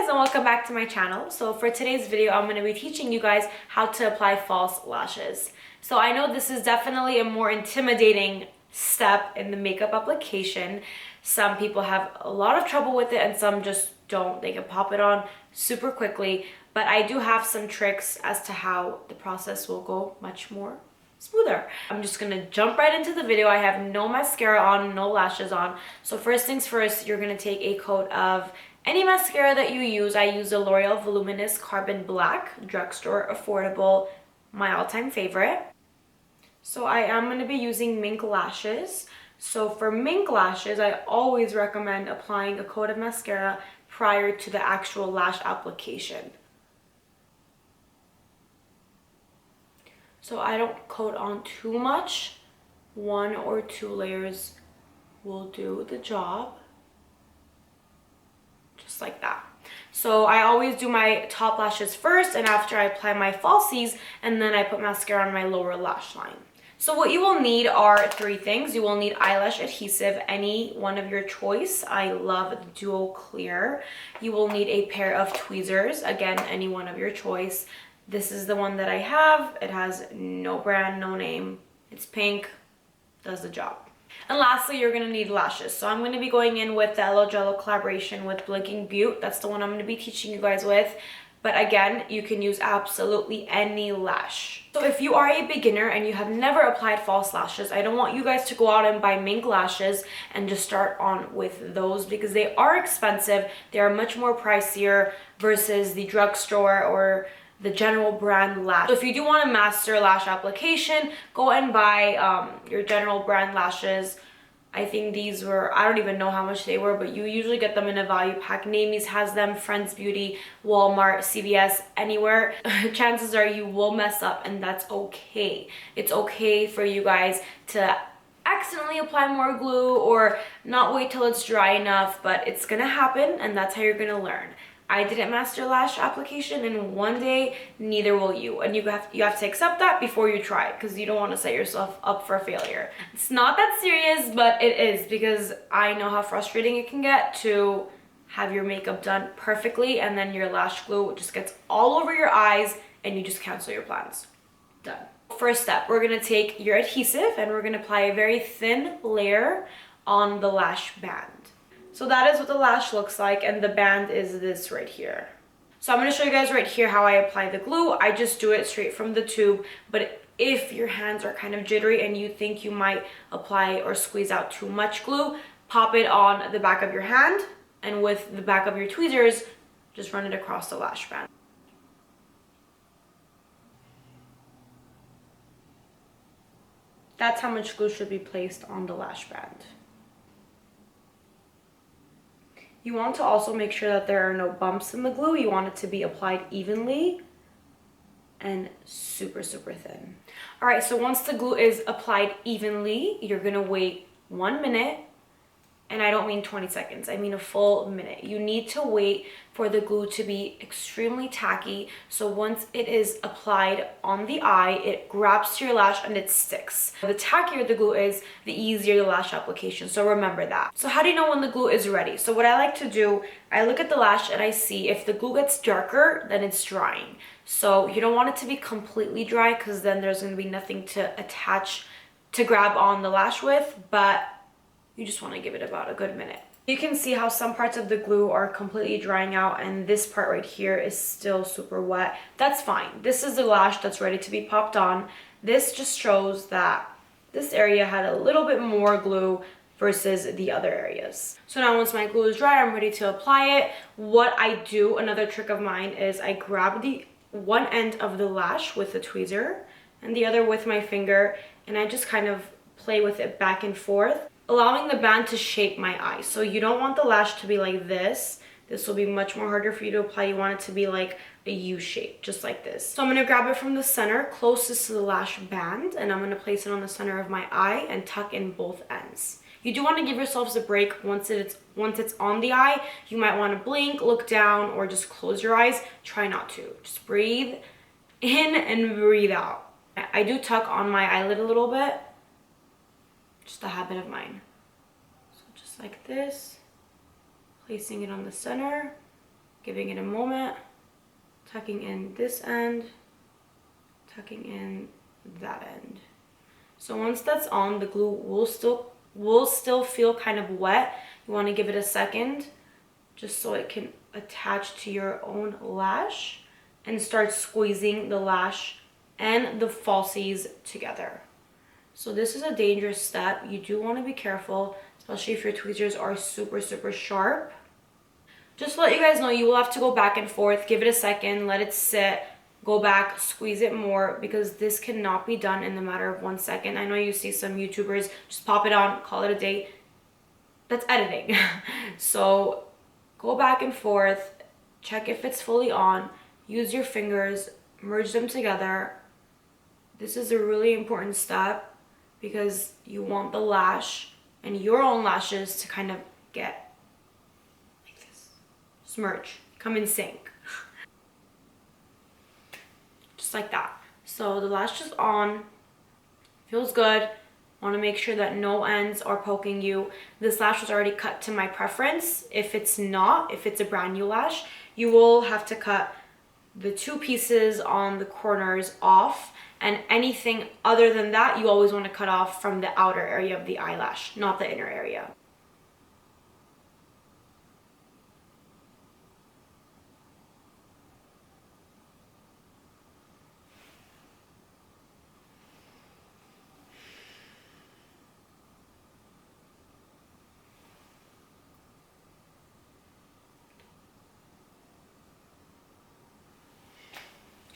and welcome back to my channel. So for today's video, I'm going to be teaching you guys how to apply false lashes. So I know this is definitely a more intimidating step in the makeup application. Some people have a lot of trouble with it and some just don't. They can pop it on super quickly, but I do have some tricks as to how the process will go much more smoother. I'm just gonna jump right into the video. I have no mascara on, no lashes on. So first things first, you're gonna take a coat of any mascara that you use. I use the L'Oreal Voluminous Carbon Black, drugstore affordable, my all-time favorite. So I am going to be using mink lashes. So for mink lashes, I always recommend applying a coat of mascara prior to the actual lash application. So I don't coat on too much. 1 or 2 layers will do the job. Just like that. So I always do my top lashes first, and after I apply my falsies, and then I put mascara on my lower lash line. So what you will need are 3 things. You will need eyelash adhesive, any one of your choice. I love the Duo Clear. You will need a pair of tweezers, again, any one of your choice. This is the one that I have. It has no brand, no name. It's pink, does the job. And lastly, you're going to need lashes. So I'm going to be going in with the EloJello collaboration with Blinking Beaute. That's the one I'm going to be teaching you guys with. But again, you can use absolutely any lash. So if you are a beginner and you have never applied false lashes, I don't want you guys to go out and buy mink lashes and just start on with those because they are expensive. They are much more pricier versus the drugstore or the general brand lash. So if you do want a master lash application, go and buy your general brand lashes. I think these were, I don't even know how much they were, but you usually get them in a value pack. Namies has them, Friends Beauty, Walmart, CVS, anywhere. Chances are you will mess up, and that's okay. It's okay for you guys to accidentally apply more glue or not wait till it's dry enough, but it's gonna happen, and that's how you're gonna learn. I didn't master lash application in one day, neither will you. And you have to accept that before you try it because you don't want to set yourself up for failure. It's not that serious, but it is because I know how frustrating it can get to have your makeup done perfectly and then your lash glue just gets all over your eyes and you just cancel your plans. Done. First step, we're going to take your adhesive and we're going to apply a very thin layer on the lash band. So that is what the lash looks like, and the band is this right here. So I'm going to show you guys right here how I apply the glue. I just do it straight from the tube, but if your hands are kind of jittery and you think you might apply or squeeze out too much glue, pop it on the back of your hand, and with the back of your tweezers, just run it across the lash band. That's how much glue should be placed on the lash band. You want to also make sure that there are no bumps in the glue. You want it to be applied evenly and super, super thin. All right, so once the glue is applied evenly, you're gonna wait 1 minute. And I don't mean 20 seconds, I mean a full minute. You need to wait for the glue to be extremely tacky. So once it is applied on the eye, it grabs to your lash and it sticks. The tackier the glue is, the easier the lash application. So remember that. So how do you know when the glue is ready? So what I like to do, I look at the lash and I see if the glue gets darker, then it's drying. So you don't want it to be completely dry because then there's gonna be nothing to attach, to grab on the lash with, but you just want to give it about a good minute. You can see how some parts of the glue are completely drying out and this part right here is still super wet. That's fine. This is the lash that's ready to be popped on. This just shows that this area had a little bit more glue versus the other areas. So now once my glue is dry, I'm ready to apply it. What I do, another trick of mine, is I grab the one end of the lash with the tweezer and the other with my finger, and I just kind of play with it back and forth, allowing the band to shape my eye. So you don't want the lash to be like this. This will be much more harder for you to apply. You want it to be like a U shape, just like this. So I'm gonna grab it from the center, closest to the lash band, and I'm gonna place it on the center of my eye and tuck in both ends. You do want to give yourselves a break once it's on the eye. You might want to blink, look down, or just close your eyes. Try not to. Just breathe in and breathe out. I do tuck on my eyelid a little bit. Just a habit of mine. So just like this, placing it on the center, Giving it a moment, tucking in this end, tucking in that end. So once that's on, the glue will still feel kind of wet. You want to give it a second just so it can attach to your own lash and start squeezing the lash and the falsies together. So this is a dangerous step. You do want to be careful, especially if your tweezers are super, super sharp. Just to let you guys know, you will have to go back and forth, give it a second, let it sit, go back, squeeze it more, because this cannot be done in the matter of 1 second. I know you see some YouTubers just pop it on, call it a day. That's editing. So go back and forth, check if it's fully on, use your fingers, merge them together. This is a really important step because you want the lash and your own lashes to kind of get like this, smudge, come in sync. Just like that. So the lash is on, feels good. Want to make sure that no ends are poking you. This lash was already cut to my preference. If it's not, if it's a brand new lash, you will have to cut the 2 pieces on the corners off, and anything other than that you always want to cut off from the outer area of the eyelash, not the inner area.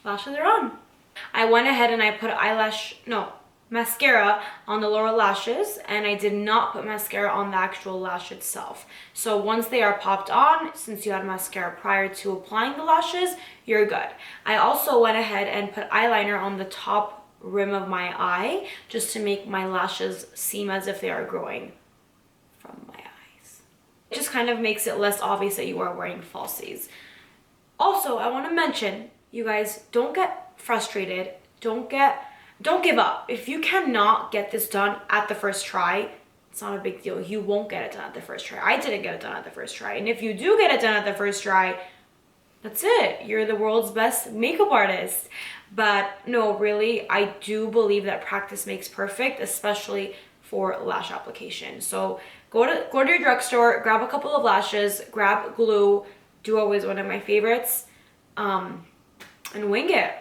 Lashes are on. I went ahead and I put mascara on the lower lashes, and I did not put mascara on the actual lash itself. So once they are popped on, since you had mascara prior to applying the lashes, you're good. I also went ahead and put eyeliner on the top rim of my eye just to make my lashes seem as if they are growing from my eyes. It just kind of makes it less obvious that you are wearing falsies. Also, I want to mention, you guys, don't get frustrated. Don't give up. If you cannot get this done at the first try, it's not a big deal. You won't get it done at the first try. I didn't get it done at the first try. And if you do get it done at the first try, that's it. You're the world's best makeup artist. But no, really, I do believe that practice makes perfect, especially for lash application. So go to your drugstore, grab a couple of lashes, grab glue. Duo is one of my favorites. And wing it.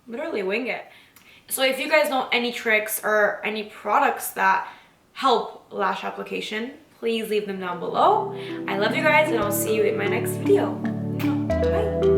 Literally wing it. So if you guys know any tricks or any products that help lash application, please leave them down below. I love you guys, and I'll see you in my next video. Bye.